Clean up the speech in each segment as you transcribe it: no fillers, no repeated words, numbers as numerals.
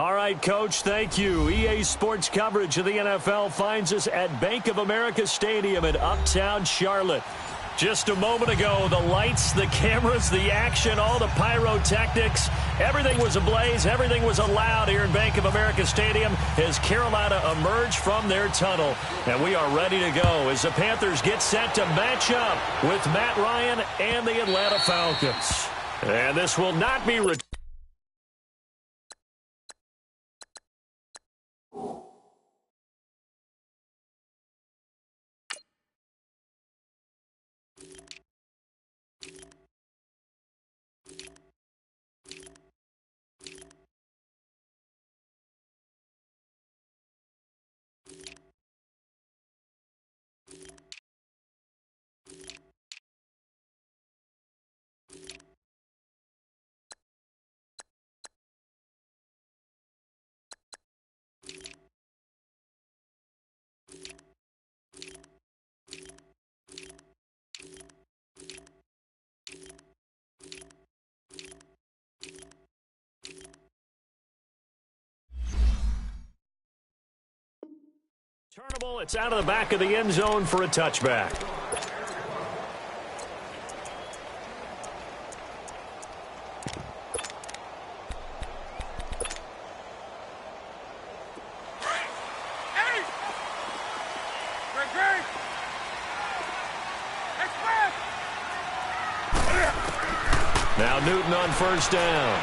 All right, Coach, thank you. EA Sports coverage of the NFL finds us at Bank of America Stadium in Uptown Charlotte. Just a moment ago, the lights, the cameras, the action, all the pyrotechnics, everything was ablaze, everything was allowed here in Bank of America Stadium as Carolina emerged from their tunnel. And we are ready to go as the Panthers get set to match up with Matt Ryan and the Atlanta Falcons. And this will not be turnable. It's out of the back of the end zone for a touchback. Now Newton on first down.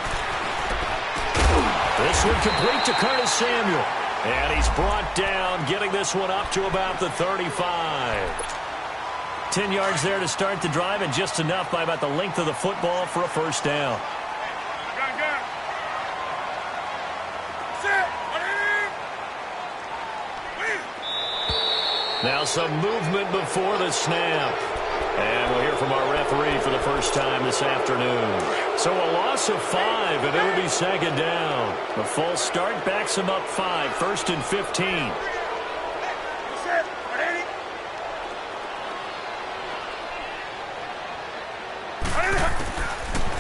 This one complete to Curtis Samuel. And he's brought down, getting this one up to about the 35. 10 yards there to start the drive, and just enough by about the length of the football for a first down. Now some movement before the snap. And we'll hear from our referee for the first time this afternoon. So a loss of 5, and it'll be second down. The false start backs him up 5, first and 15.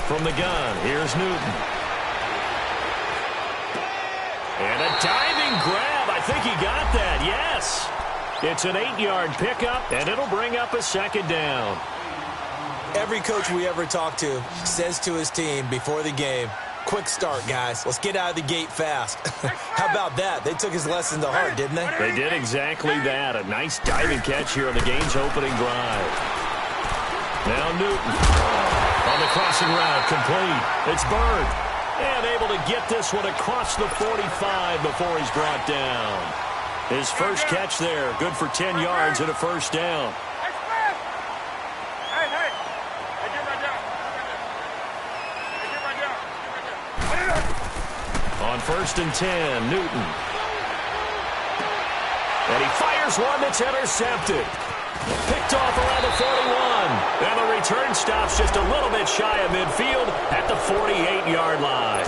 From the gun, here's Newton. And a diving grab. I think he got that, yes. It's an 8-yard pickup, and it'll bring up a second down. Every coach we ever talk to says to his team before the game, quick start, guys. Let's get out of the gate fast. How about that? They took his lesson to heart, didn't they? They did exactly that. A nice diving catch here on the game's opening drive. Now Newton on the crossing route, complete. It's Bird. And able to get this one across the 45 before he's brought down. His first catch there, good for 10 yards and a first down. On first and 10, Newton. And he fires one that's intercepted. Picked off around the 41. And the return stops just a little bit shy of midfield at the 48-yard line.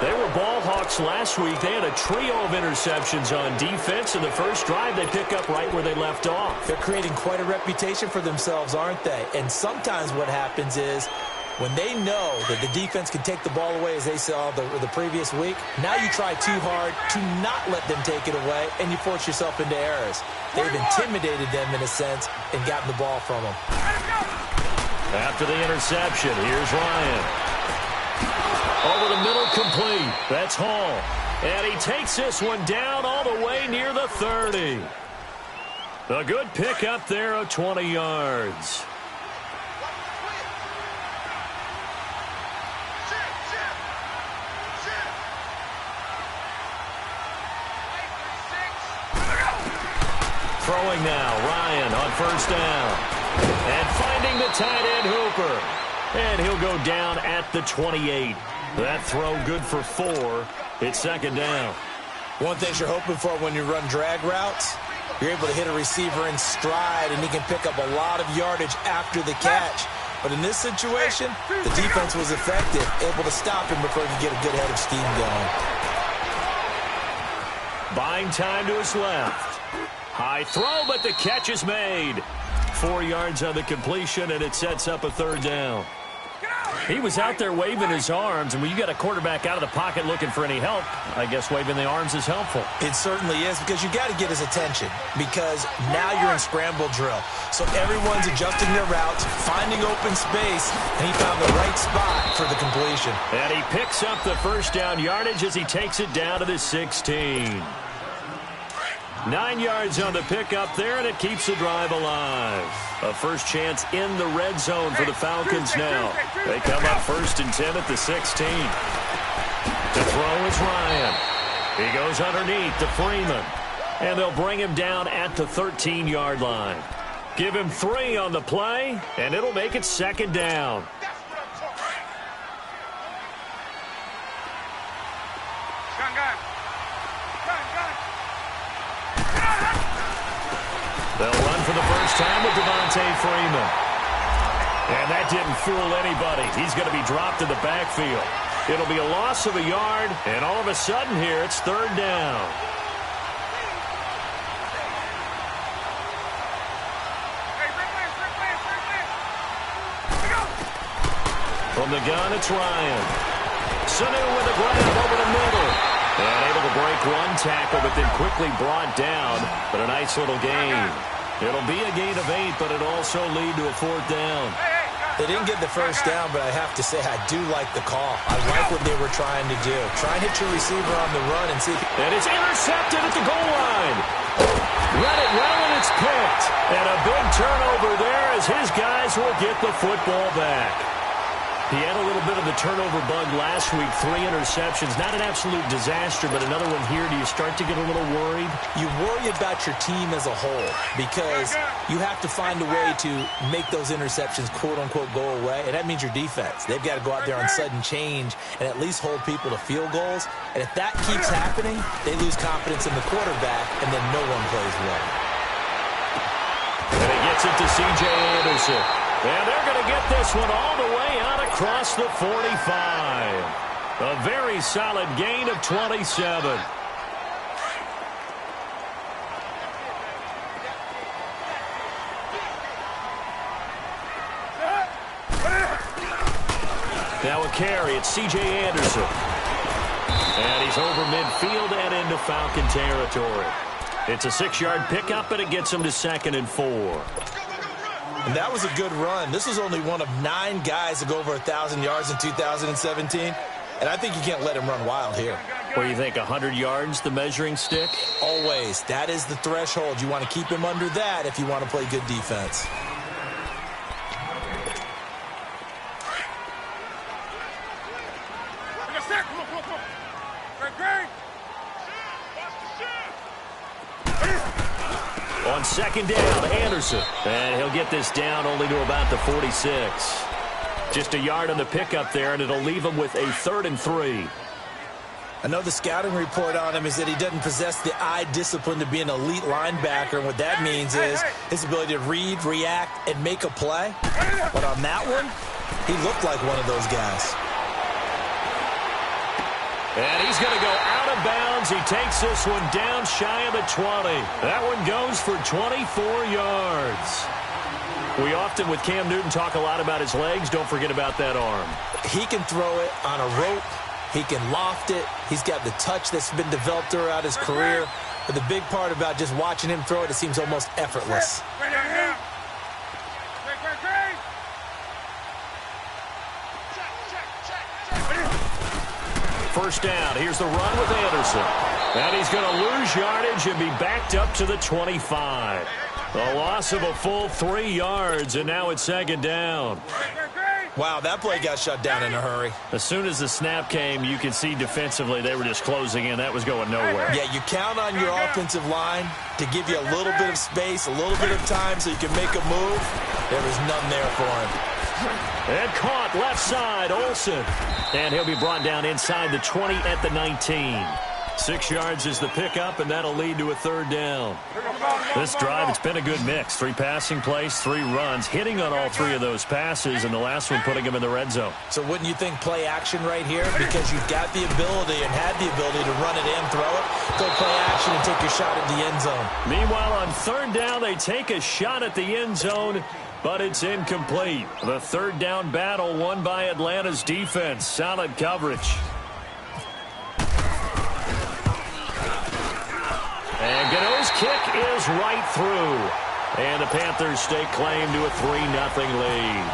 They were ball hawks last week. They had a trio of interceptions on defense. In the first drive, they pick up right where they left off. They're creating quite a reputation for themselves, aren't they? And sometimes what happens is when they know that the defense can take the ball away, as they saw the previous week, now you try too hard to not let them take it away, and you force yourself into errors. They've intimidated them in a sense and gotten the ball from them. After the interception, here's Ryan. Over the middle, complete. That's Hall. And he takes this one down all the way near the 30. A good pick up there of 20 yards. Throwing now, Ryan on first down. And finding the tight end, Hooper. And he'll go down at the 28. That throw good for 4. It's second down. One thing you're hoping for when you run drag routes, you're able to hit a receiver in stride, and he can pick up a lot of yardage after the catch. But in this situation, the defense was effective, able to stop him before he could get a good head of steam going. Buying time to his left. High throw, but the catch is made. 4 yards on the completion, and it sets up a third down. He was out there waving his arms, and when you got a quarterback out of the pocket looking for any help, I guess waving the arms is helpful. It certainly is, because you got to get his attention, because now you're in scramble drill. So everyone's adjusting their routes, finding open space, and he found the right spot for the completion. And he picks up the first down yardage as he takes it down to the 16. 9 yards on the pickup there, and it keeps the drive alive. A first chance in the red zone for the Falcons now. They come up 1st and 10 at the 16. To throw is Ryan. He goes underneath to Freeman. And they'll bring him down at the 13-yard line. Give him 3 on the play, and it'll make it 2nd down. They'll run for the first time with Devontae Freeman. And that didn't fool anybody. He's going to be dropped in the backfield. It'll be a loss of a yard, and all of a sudden here it's 3rd down. From the gun, it's Ryan. Sanu with a grab over the middle. And able to break one tackle, but then quickly brought down. But a nice little gain. It'll be a gain of 8, but it'll also lead to a 4th down. They didn't get the first down, but I have to say I do like the call. I like what they were trying to do. Try and hit your receiver on the run and see if... And it's intercepted at the goal line. Let it run, and it's picked. And a big turnover there as his guys will get the football back. He had a little bit of the turnover bug last week, 3 interceptions. Not an absolute disaster, but another one here. Do you start to get a little worried? You worry about your team as a whole because you have to find a way to make those interceptions, quote-unquote, go away, and that means your defense. They've got to go out there on sudden change and at least hold people to field goals, and if that keeps happening, they lose confidence in the quarterback, and then no one plays well. And he gets it to C.J. Anderson. And they're going to get this one all the way out across the 45. A very solid gain of 27. Now a carry, it's C.J. Anderson. And he's over midfield and into Falcon territory. It's a 6-yard pickup, and it gets him to 2nd and 4. And that was a good run. This was only one of 9 guys to go over 1,000 yards in 2017. And I think you can't let him run wild here. What do you think, 100 yards, the measuring stick? Always. That is the threshold. You want to keep him under that if you want to play good defense. On 2nd down, Anderson. And he'll get this down only to about the 46. Just a yard on the pickup there, and it'll leave him with a 3rd and 3. I know the scouting report on him is that he doesn't possess the eye discipline to be an elite linebacker. And what that means is his ability to read, react, and make a play. But on that one, he looked like one of those guys. And he's going to go out of bounds. He takes this one down shy of the 20. That one goes for 24 yards. We often, with Cam Newton, talk a lot about his legs. Don't forget about that arm. He can throw it on a rope. He can loft it. He's got the touch that's been developed throughout his career. But the big part about just watching him throw it, it seems almost effortless. First down. Here's the run with Anderson. And he's going to lose yardage and be backed up to the 25. A loss of a full 3 yards, and now it's 2nd down. Wow, that play got shut down in a hurry. As soon as the snap came, you could see defensively they were just closing in. That was going nowhere. Yeah, you count on your offensive line to give you a little bit of space, a little bit of time so you can make a move. There was none there for him. And caught left side, Olsen. And he'll be brought down inside the 20 at the 19. 6 yards is the pickup, and that'll lead to a 3rd down. This drive, it's been a good mix. 3 passing plays, 3 runs, hitting on all 3 of those passes, and the last one putting him in the red zone. So wouldn't you think play action right here? Because you've got the ability and had the ability to run it in, throw it, go play action and take your shot at the end zone. Meanwhile, on 3rd down, they take a shot at the end zone. but it's incomplete. The third down battle won by Atlanta's defense. Solid coverage. And Gano's kick is right through. And the Panthers stake claim to a 3-0 lead.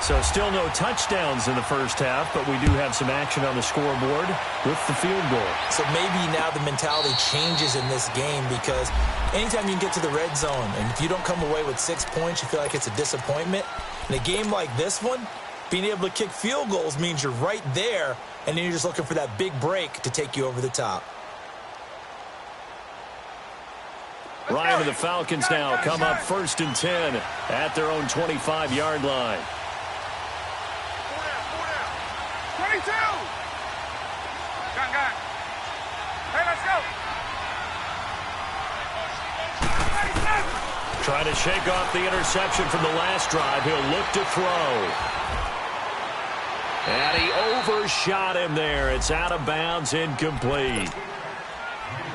So still no touchdowns in the first half, but we do have some action on the scoreboard with the field goal. So maybe now the mentality changes in this game, because anytime you can get to the red zone, and if you don't come away with 6 points, you feel like it's a disappointment. In a game like this one, being able to kick field goals means you're right there, and then you're just looking for that big break to take you over the top. Ryan and the Falcons now come up 1st and 10 at their own 25-yard line. 22. Got. Hey, let's go. Trying to shake off the interception from the last drive. He'll look to throw. And he overshot him there. It's out of bounds, incomplete.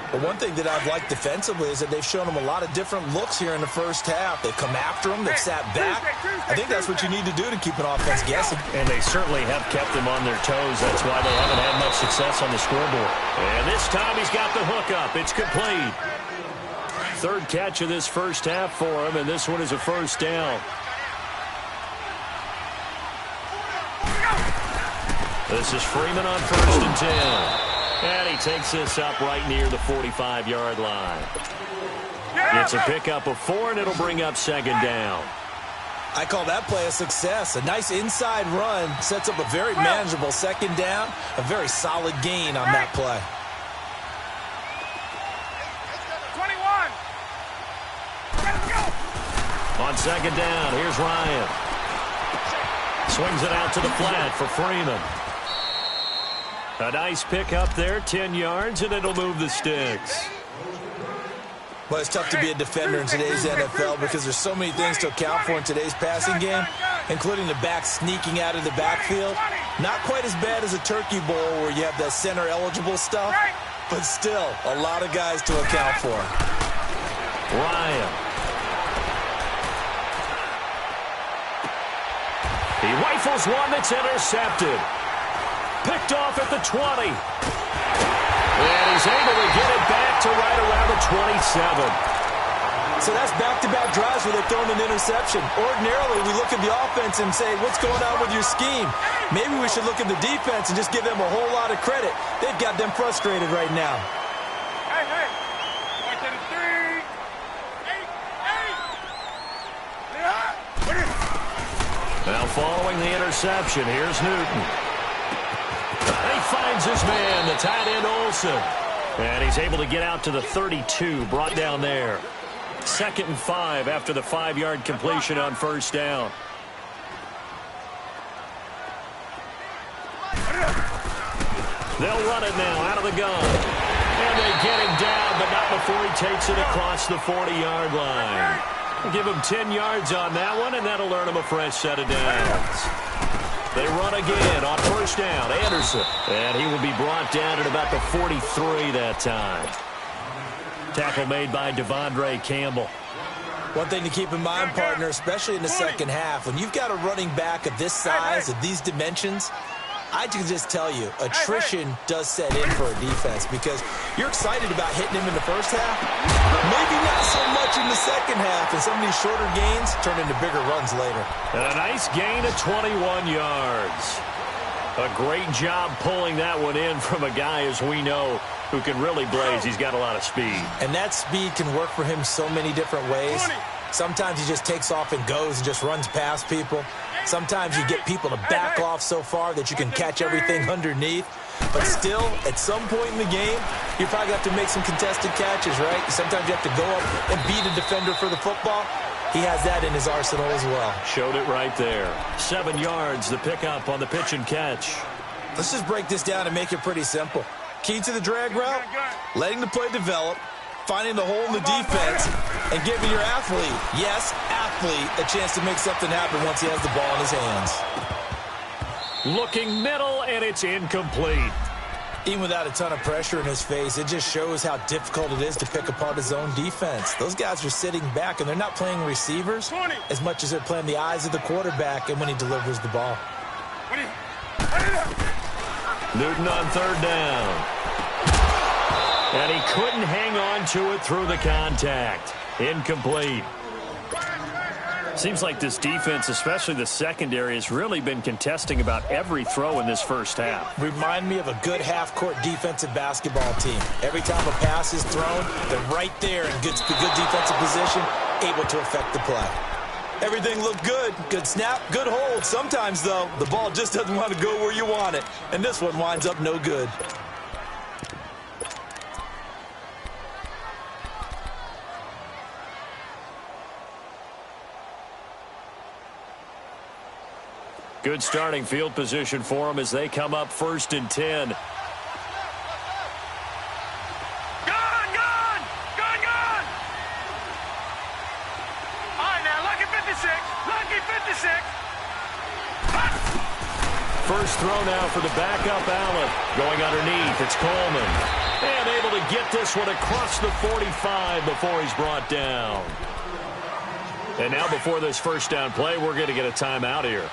Well, one thing that I've liked defensively is that they've shown him a lot of different looks here in the first half. They've come after him. They've sat back. I think that's what you need to do to keep an offense guessing. And they certainly have kept them on their toes. That's why they haven't had much success on the scoreboard. And this time he's got the hook up. It's complete. Third catch of this first half for him, and this one is a first down. This is Freeman on 1st and 10. And he takes this up right near the 45-yard line. It's a pickup of 4, and it'll bring up 2nd down. I call that play a success. A nice inside run sets up a very manageable 2nd down. A very solid gain on that play. 21. Let's go. On 2nd down, here's Ryan. Swings it out to the flat for Freeman. A nice pickup there, 10 yards, and it'll move the sticks. Well, it's tough to be a defender in today's NFL because there's so many things to account for in today's passing game, including the back sneaking out of the backfield. Not quite as bad as a turkey bowl where you have that center-eligible stuff, but still a lot of guys to account for. Ryan. He rifles one that's intercepted. Picked off at the 20. And he's able to get it back to right around the 27. So that's back-to-back drives where they've thrown an interception. Ordinarily, we look at the offense and say, what's going on with your scheme? Maybe we should look at the defense and just give them a whole lot of credit. They've got them frustrated right now. Hey. 8. Now following the interception, here's Newton. He finds his man, the tight end Olsen. And he's able to get out to the 32, brought down there. 2nd and 5 after the 5-yard completion on 1st down. They'll run it now out of the gun. And they get him down, but not before he takes it across the 40-yard line. Give him 10 yards on that one, and that'll earn him a fresh set of downs. They run again on 1st down. Anderson. And he will be brought down at about the 43 that time. Tackle made by Devondre Campbell. One thing to keep in mind, partner, especially in the second half, when you've got a running back of this size, of these dimensions, I can just tell you, attrition does set in for a defense because you're excited about hitting him in the first half. Maybe not so much in the second half, and some of these shorter gains turn into bigger runs later. And a nice gain of 21 yards. A great job pulling that one in from a guy, as we know, who can really blaze. He's got a lot of speed. And that speed can work for him so many different ways. Sometimes he just takes off and goes and just runs past people. Sometimes you get people to back off so far that you can catch everything underneath. But still, at some point in the game, you probably have to make some contested catches, right? Sometimes you have to go up and beat a defender for the football. He has that in his arsenal as well. Showed it right there. 7 yards, the pickup on the pitch and catch. Let's just break this down and make it pretty simple. Key to the drag route, letting the play develop, finding the hole in the defense, and giving your athlete, yes, athlete, a chance to make something happen once he has the ball in his hands. Looking middle, and it's incomplete. Even without a ton of pressure in his face, it just shows how difficult it is to pick apart his own defense. Those guys are sitting back, and they're not playing receivers as much as they're playing the eyes of the quarterback and when he delivers the ball. Newton on third down. And he couldn't hang on to it through the contact. Incomplete. Seems like this defense, especially the secondary, has really been contesting about every throw in this first half. Remind me of a good half-court defensive basketball team. Every time a pass is thrown, they're right there in good defensive position, able to affect the play. Everything looked good. Good snap, good hold. Sometimes, though, the ball just doesn't want to go where you want it. And this one winds up no good. Good starting field position for them as they come up 1st and 10. First throw now for the backup Allen. Going underneath, it's Coleman. And able to get this one across the 45 before he's brought down. And now before this first down play, we're going to get a timeout here,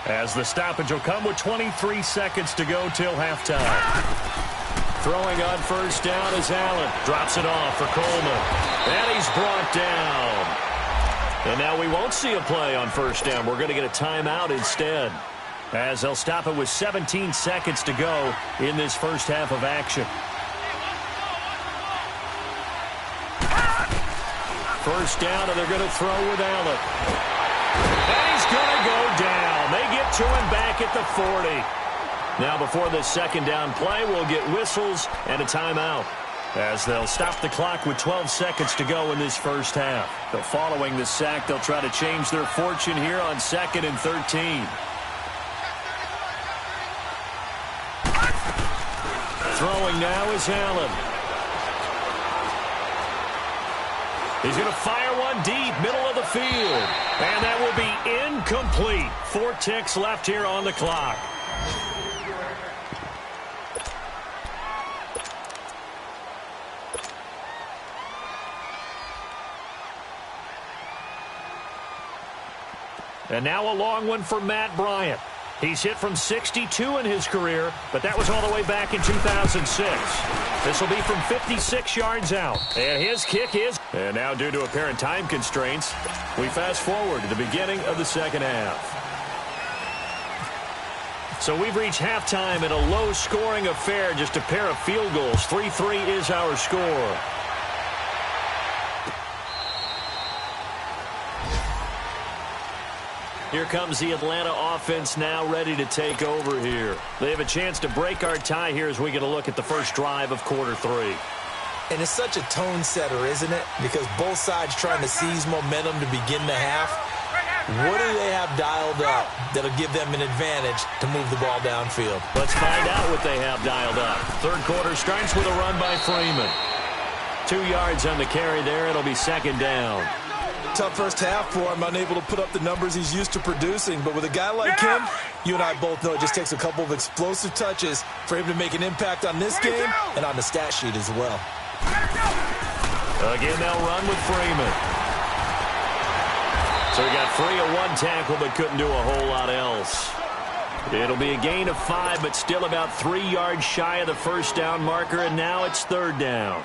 as the stoppage will come with 23 seconds to go till halftime. Throwing on first down is Allen. Drops it off for Coleman. And he's brought down. And now we won't see a play on first down. We're going to get a timeout instead, as they'll stop it with 17 seconds to go in this first half of action. First down, and they're going to throw with Allen. And he's going to go down. They get to him back at the 40. Now before this second down play, we'll get whistles and a timeout, as they'll stop the clock with 12 seconds to go in this first half. So following the sack, they'll try to change their fortune here on 2nd and 13. Throwing now is Allen. He's going to fire one deep, middle of the field. And that will be incomplete. 4 ticks left here on the clock. And now a long one for Matt Bryant. He's hit from 62 in his career, but that was all the way back in 2006. This will be from 56 yards out. And his kick is... And now, due to apparent time constraints, we fast forward to the beginning of the second half. So we've reached halftime in a low-scoring affair, just a pair of field goals. 3-3 is our score. Here comes the Atlanta offense now ready to take over here. They have a chance to break our tie here as we get a look at the first drive of quarter 3. And it's such a tone setter, isn't it? Because both sides trying to seize momentum to begin the half. What do they have dialed up that'll give them an advantage to move the ball downfield? Let's find out what they have dialed up. Third quarter starts with a run by Freeman. 2 yards on the carry there. It'll be second down. Tough first half for him, unable to put up the numbers he's used to producing. But with a guy like him, you and I both know it just takes a couple of explosive touches for him to make an impact on this game and on the stat sheet as well. Again, they'll run with Freeman. So he got free of 1 tackle, but couldn't do a whole lot else. It'll be a gain of 5, but still about 3 yards shy of the first down marker, and now it's third down.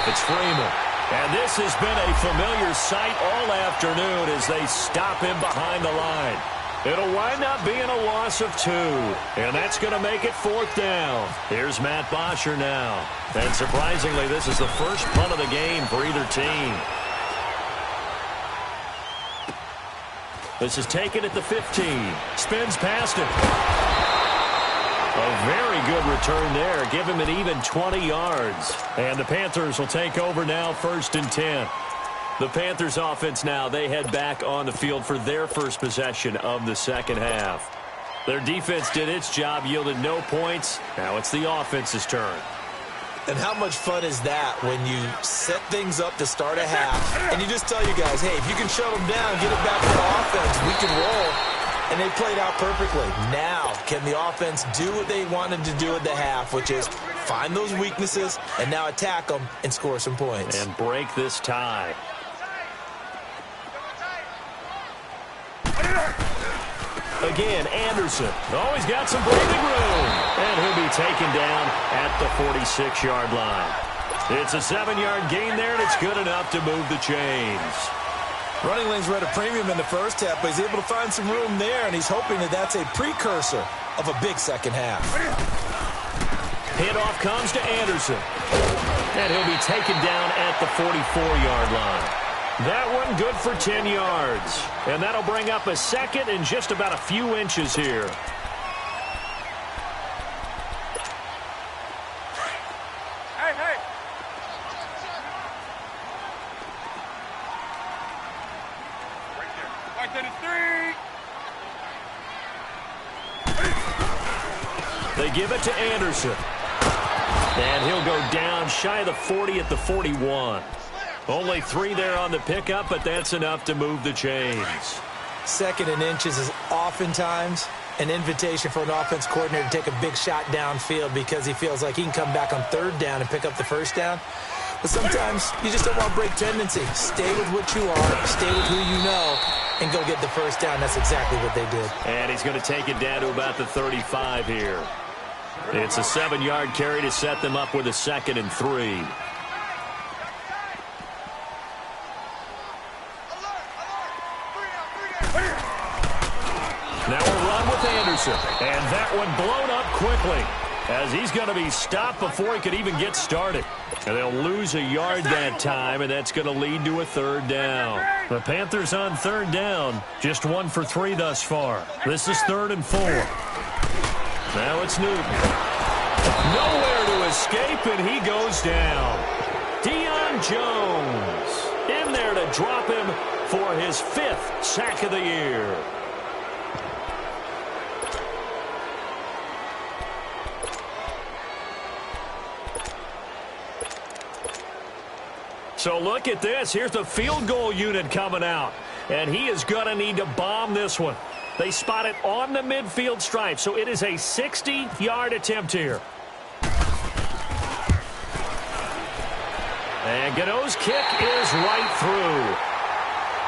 It's Freeman. And this has been a familiar sight all afternoon as they stop him behind the line. It'll wind up being a loss of 2. And that's going to make it 4th down. Here's Matt Bosher now. And surprisingly, this is the first punt of the game for either team. This is taken at the 15. Spins past it. A very good return there. Give him an even 20 yards. And the Panthers will take over now, 1st and 10. The Panthers offense now, they head back on the field for their first possession of the second half. Their defense did its job, yielded no points. Now it's the offense's turn. And how much fun is that when you set things up to start a half and you just tell your guys, hey, if you can shut them down, get it back to the offense, we can roll. And they played out perfectly. Now, can the offense do what they wanted to do at the half, which is find those weaknesses and now attack them and score some points. And break this tie. Again, Anderson. Oh, he's got some breathing room. And he'll be taken down at the 46-yard line. It's a 7-yard gain there, and it's good enough to move the chains. Running lanes were at a premium in the first half, but he's able to find some room there, and he's hoping that that's a precursor of a big second half. Handoff comes to Anderson. And he'll be taken down at the 44-yard line. That one good for 10 yards. And that'll bring up a second and just about a few inches here. Hey, hey. Right there. Right there to 3. They give it to Anderson. And he'll go down shy of the 40 at the 41. Only 3 there on the pickup, but that's enough to move the chains. Second and inches is oftentimes an invitation for an offense coordinator to take a big shot downfield because he feels like he can come back on third down and pick up the first down. But sometimes you just don't want to break tendency. Stay with what you are, stay with who you know, and go get the first down. That's exactly what they did. And he's going to take it down to about the 35 here. It's a 7-yard carry to set them up with a 2nd and 3. Now a run with Anderson. And that one blown up quickly as he's going to be stopped before he could even get started. And they'll lose a yard that time, and that's going to lead to a 3rd down. The Panthers on 3rd down, just 1 for 3 thus far. This is 3rd and 4. Now it's Newton. Nowhere to escape, and he goes down. Deion Jones in there to drop him for his 5th sack of the year. So look at this. Here's the field goal unit coming out. And he is going to need to bomb this one. They spot it on the midfield stripe. So it is a 60-yard attempt here. And Gano's kick is right through.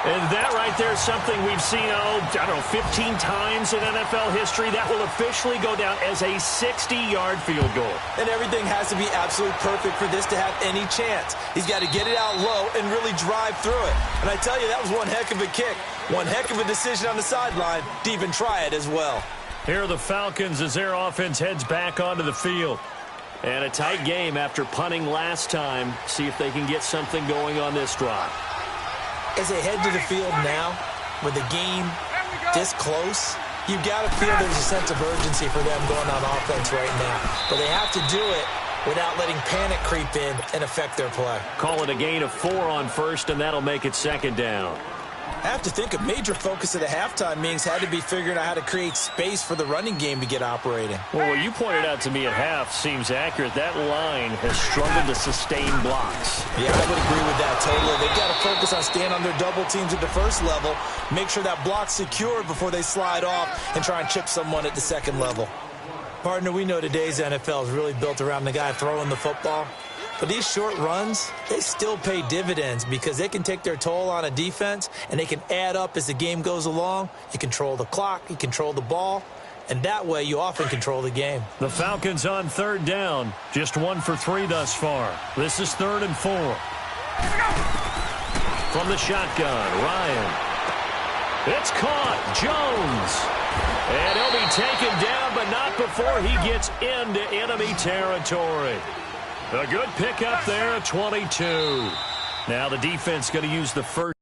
And that right there is something we've seen, I don't know, 15 times in NFL history. That will officially go down as a 60-yard field goal. And everything has to be absolutely perfect for this to have any chance. He's got to get it out low and really drive through it. And I tell you, that was one heck of a kick. One heck of a decision on the sideline to even try it as well. Here are the Falcons as their offense heads back onto the field. And a tight game after punting last time. See if they can get something going on this drive. As they head to the field now, with the game this close, you've got to feel there's a sense of urgency for them going on offense right now. But they have to do it without letting panic creep in and affect their play. Call it a gain of 4 on 1st, and that'll make it 2nd down. I have to think a major focus of the halftime meetings had to be figuring out how to create space for the running game to get operating. Well, what you pointed out to me at half seems accurate. That line has struggled to sustain blocks. Yeah, I would agree with that totally. They've got to focus on staying on their double teams at the first level, make sure that block's secure before they slide off and try and chip someone at the 2nd level. Partner, we know today's NFL is really built around the guy throwing the football. But these short runs, they still pay dividends because they can take their toll on a defense and they can add up as the game goes along. You control the clock, you control the ball, and that way you often control the game. The Falcons on 3rd down, just 1 for 3 thus far. This is 3rd and 4. From the shotgun, Ryan. It's caught, Jones. And he'll be taken down, but not before he gets into enemy territory. A good pickup there at 22. Now the defense going to use the first.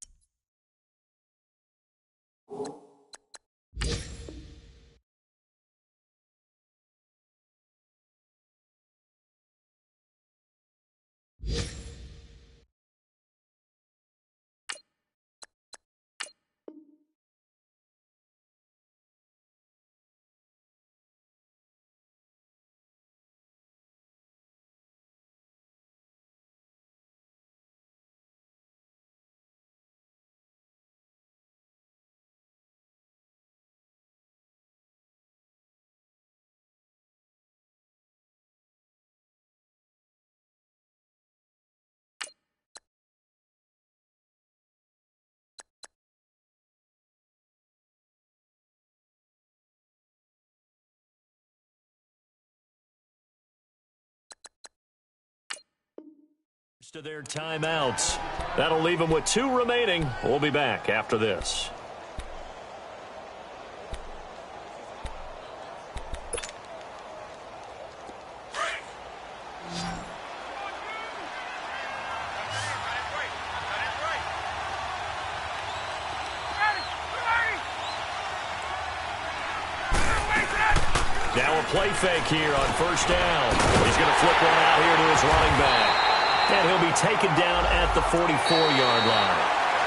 First of their timeouts. That'll leave them with 2 remaining. We'll be back after this. Now a play fake here on first down. He's going to flip one out here to his running back. And he'll be taken down at the 44-yard line.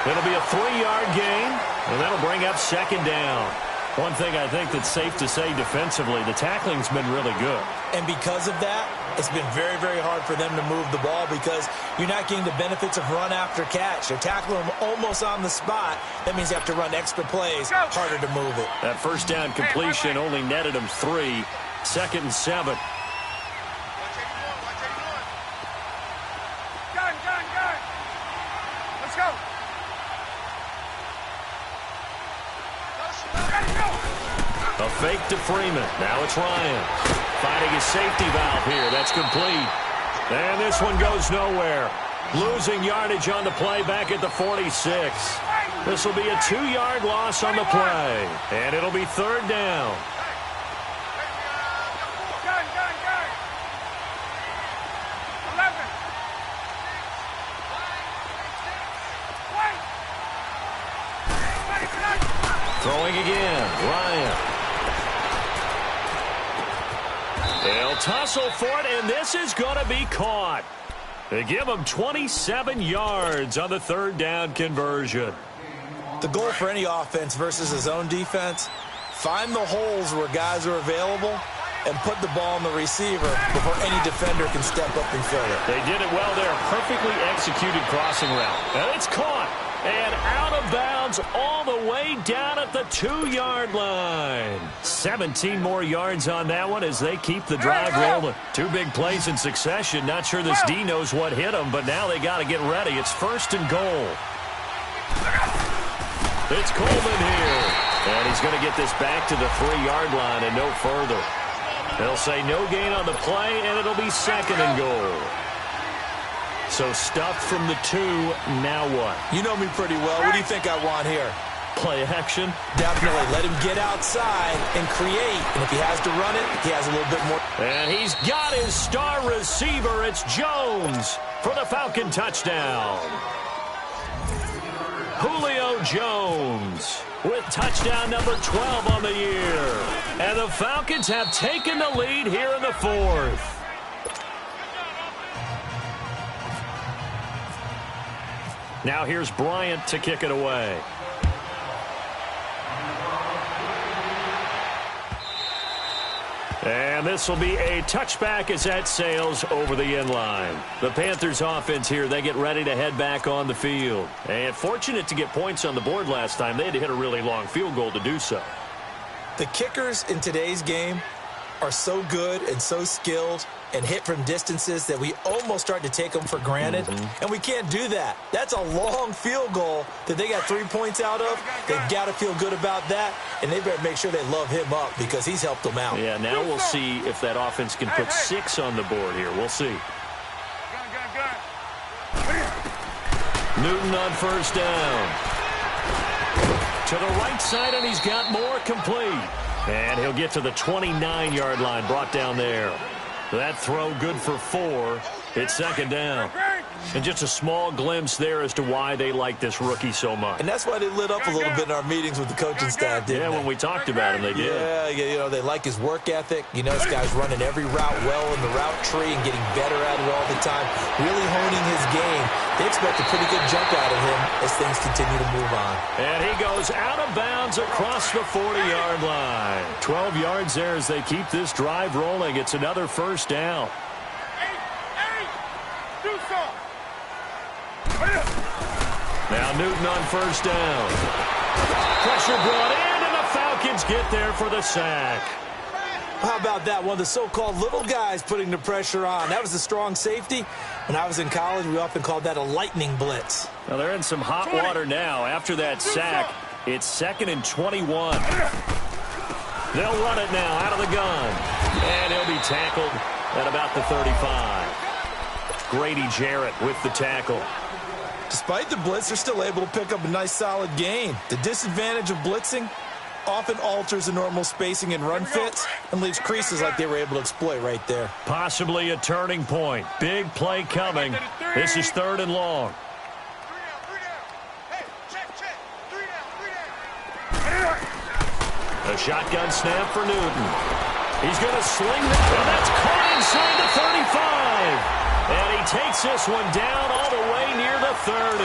It'll be a 3-yard gain, and that'll bring up second down. One thing I think that's safe to say defensively, the tackling's been really good. And because of that, it's been very, very hard for them to move the ball because you're not getting the benefits of run after catch. They're tackling them almost on the spot. That means you have to run extra plays, harder to move it. That first down completion only netted him 3. 2nd and 7. Let's go. A fake to Freeman. Now it's Ryan. Finding his safety valve here. That's complete. And this one goes nowhere. Losing yardage on the play back at the 46. This will be a 2-yard loss on the play. And it'll be 3rd down. Throwing again, Ryan. They'll tussle for it, and this is going to be caught. They give him 27 yards on the 3rd down conversion. The goal for any offense versus a zone defense, find the holes where guys are available and put the ball on the receiver before any defender can step up and fill it. They did it well there. Perfectly executed crossing route. And it's caught. And out of bounds all the way down at the 2-yard line. 17 more yards on that one as they keep the drive rolling. 2 big plays in succession. Not sure this D knows what hit them, but now they got to get ready. It's 1st and goal. It's Coleman here. And he's going to get this back to the 3-yard line and no further. They'll say no gain on the play, and it'll be 2nd and goal. So stuffed from the 2, now what? You know me pretty well. What do you think I want here? Play action? Definitely. Let him get outside and create. And if he has to run it, he has a little bit more. And he's got his star receiver. It's Jones for the Falcon touchdown. Julio Jones with touchdown number 12 on the year. And the Falcons have taken the lead here in the 4th. Now here's Bryant to kick it away. And this will be a touchback as that sails over the end line. The Panthers offense here, they get ready to head back on the field. And fortunate to get points on the board last time. They had to hit a really long field goal to do so. The kickers in today's game are so good and so skilled and hit from distances that we almost start to take them for granted. And we can't do that. That's a long field goal that they got 3 points out of. They've got to feel good about that, and they better make sure they love him up because he's helped them out. Yeah, now we'll see if that offense can put 6 on the board here. We'll see. Newton on first down. To the right side, and he's got more complete. And he'll get to the 29-yard line, brought down there. That throw good for 4. It's 2nd down. And just a small glimpse there as to why they like this rookie so much. And that's why they lit up a little bit in our meetings with the coaching staff, didn't they? Yeah, when we talked about him, they did. Yeah, you know, they like his work ethic. You know, this guy's running every route well in the route tree and getting better at it all the time, really honing his game. They expect a pretty good jump out of him as things continue to move on. And he goes out of bounds across the 40-yard line. 12 yards there as they keep this drive rolling. It's another first down. Now Newton on first down. Pressure brought in, and the Falcons get there for the sack. How about that? One of the so-called little guys putting the pressure on. That was a strong safety. When I was in college, we often called that a lightning blitz. Now they're in some hot water now. After that sack, it's 2nd and 21. They'll run it now out of the gun. And he'll be tackled at about the 35. Grady Jarrett with the tackle. Despite the blitz, they're still able to pick up a nice solid gain. The disadvantage of blitzing often alters the normal spacing and run fits and leaves creases like they were able to exploit right there. Possibly a turning point. Big play coming. This is 3rd and long. A shotgun snap for Newton. He's going to sling that, and that's caught inside the 35. And he takes this one down all the way near the 30.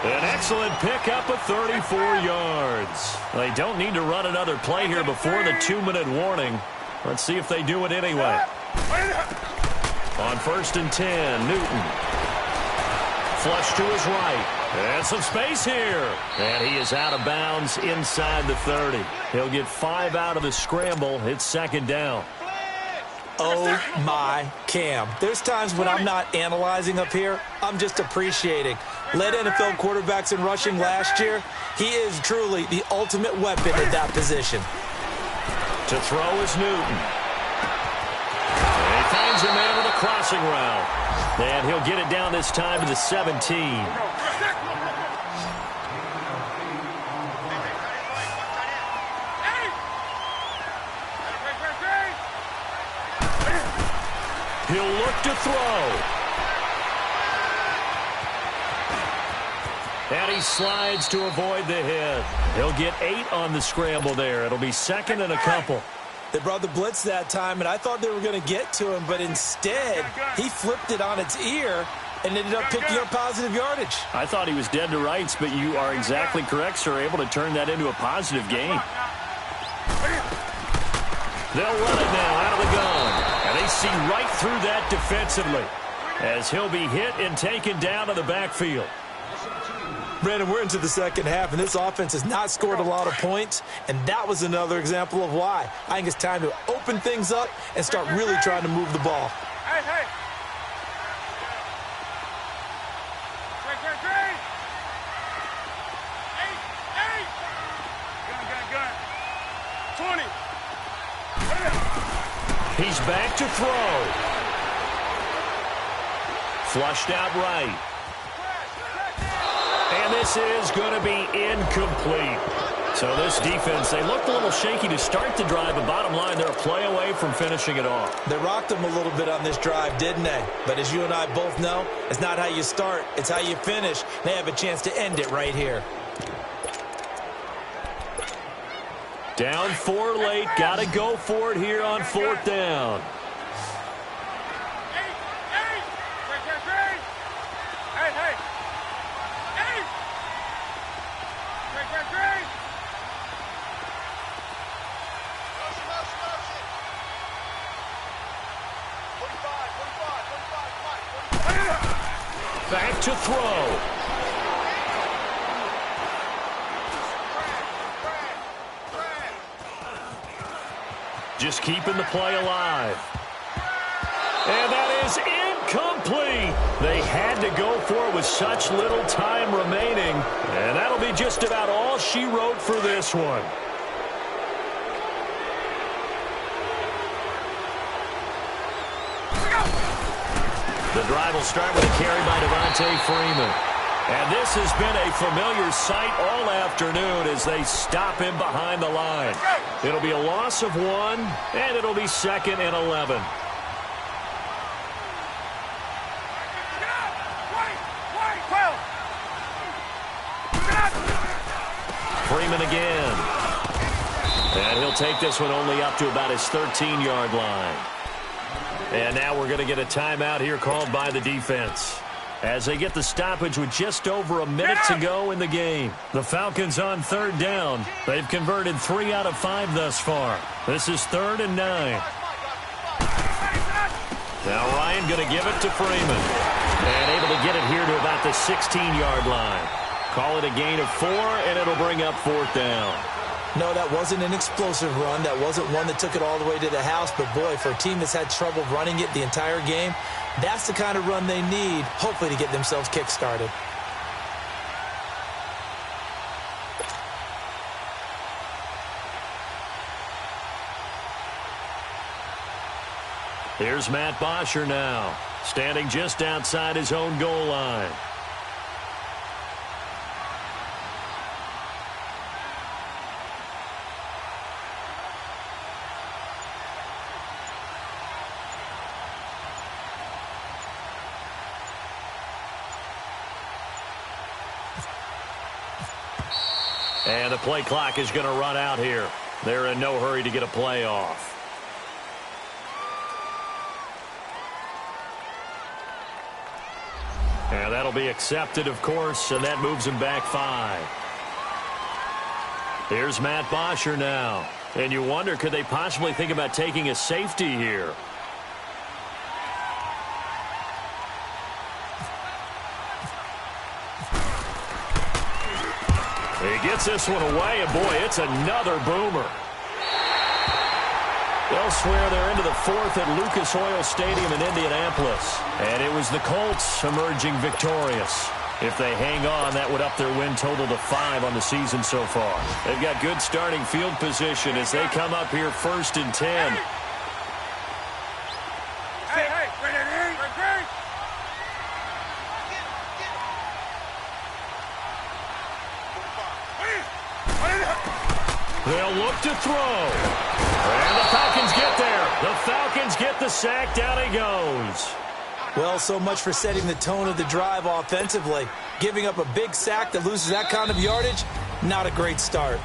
An excellent pickup of 34 yards. They don't need to run another play here before the 2-minute warning. Let's see if they do it anyway. On 1st and 10, Newton. Flush to his right. And some space here. And he is out of bounds inside the 30. He'll get 5 out of the scramble. It's 2nd down. Oh, my Cam. There's times when I'm not analyzing up here. I'm just appreciating. Led NFL quarterbacks in rushing last year. He is truly the ultimate weapon at that position. To throw is Newton. And he finds a man with a crossing route. And he'll get it down this time to the 17. He'll look to throw. And he slides to avoid the hit. He'll get 8 on the scramble there. It'll be 2nd and a couple. They brought the blitz that time, and I thought they were going to get to him, but instead, he flipped it on its ear and ended up picking up positive yardage. I thought he was dead to rights, but you are exactly correct, sir. Able to turn that into a positive gain. They'll run it now out of the gun. And they see right through that defensively as he'll be hit and taken down to the backfield. Brandon, we're into the 2nd half, and this offense has not scored a lot of points, and that was another example of why. I think it's time to open things up and start really trying to move the ball. Hey, hey. Gun. 20. He's back to throw. Flushed out right. And this is going to be incomplete. So this defense, they looked a little shaky to start the drive, but bottom line, they're a play away from finishing it off. They rocked them a little bit on this drive, didn't they? But as you and I both know, it's not how you start, it's how you finish. They have a chance to end it right here. Down 4 late. Got to go for it here on 4th down. Back to throw. Just keeping the play alive. And that is incomplete. They had to go for it with such little time remaining. And that'll be just about all she wrote for this one. The drive will start with a carry by Devontae Freeman. And this has been a familiar sight all afternoon as they stop him behind the line. It'll be a loss of 1, and it'll be 2nd and 11. Freeman again. And he'll take this one only up to about his 13-yard line. And now we're going to get a timeout here called by the defense as they get the stoppage with just over a minute to go in the game. The Falcons on 3rd down. They've converted 3 out of 5 thus far. This is 3rd and 9. Now Ryan going to give it to Freeman. And able to get it here to about the 16-yard line. Call it a gain of 4, and it'll bring up 4th down. No, that wasn't an explosive run. That wasn't one that took it all the way to the house. But, boy, for a team that's had trouble running it the entire game, that's the kind of run they need, hopefully, to get themselves kick-started. Here's Matt Bosher now. standing just outside his own goal line. And the play clock is going to run out here. They're in no hurry to get a play off. And that'll be accepted, of course, and that moves him back 5. Here's Matt Bosher now. And you wonder, could they possibly think about taking a safety here? He gets this one away, and boy, it's another boomer. Elsewhere, they're into the 4th at Lucas Oil Stadium in Indianapolis. And it was the Colts emerging victorious. If they hang on, that would up their win total to 5 on the season so far. They've got good starting field position as they come up here 1st and 10. They'll look to throw. And the Falcons get there. The Falcons get the sack. Down he goes. Well, so much for setting the tone of the drive offensively. Giving up a big sack that loses that kind of yardage, not a great start.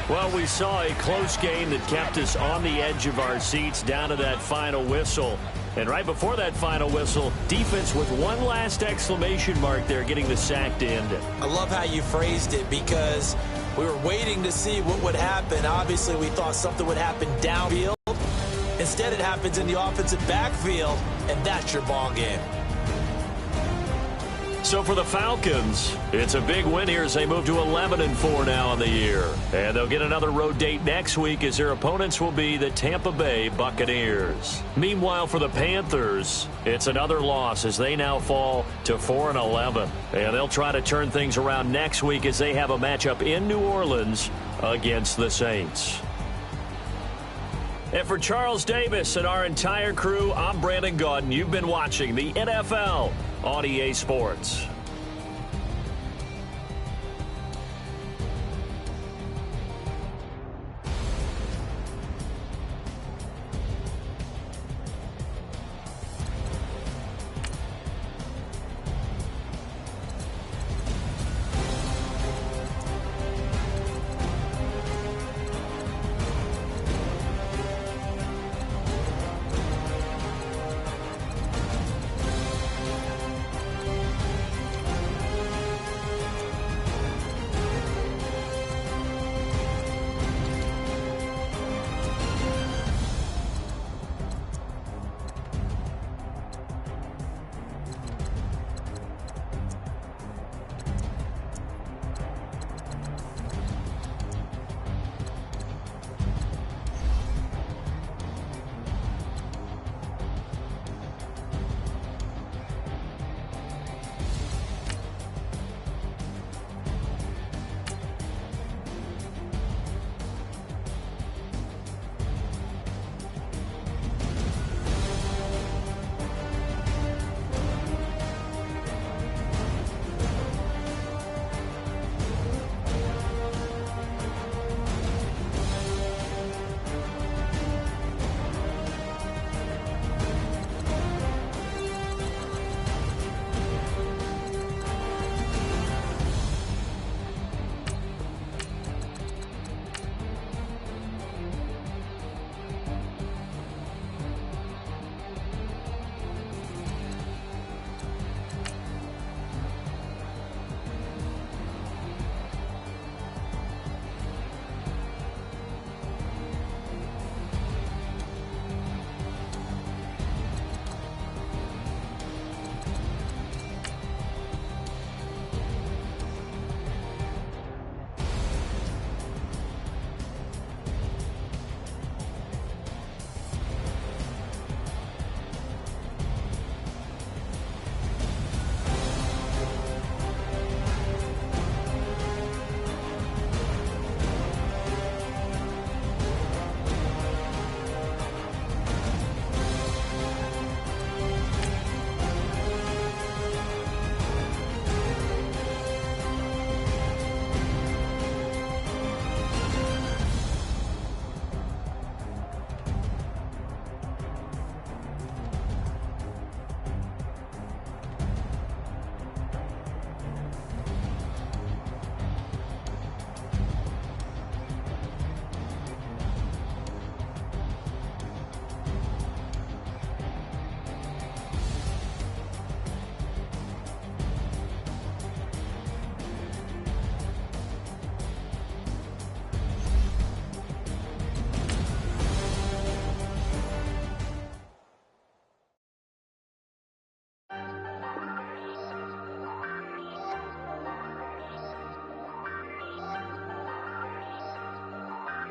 Well, we saw a close game that kept us on the edge of our seats down to that final whistle. And right before that final whistle, defense with one last exclamation mark there, getting the sack to end it. I love how you phrased it because we were waiting to see what would happen. Obviously, we thought something would happen downfield. Instead, it happens in the offensive backfield, and that's your ball game. So for the Falcons, it's a big win here as they move to 11-4 now on the year. And they'll get another road date next week as their opponents will be the Tampa Bay Buccaneers. Meanwhile, for the Panthers, it's another loss as they now fall to 4-11. And they'll try to turn things around next week as they have a matchup in New Orleans against the Saints. And for Charles Davis and our entire crew, I'm Brandon Gaudin. You've been watching the NFL on EA Sports.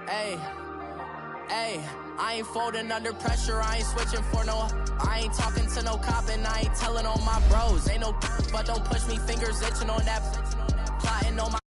Hey, I ain't folding under pressure, I ain't switching for no. I ain't talking to no cop and I ain't telling on my bros. Ain't no, but don't push me, fingers itching on that. Plotting on my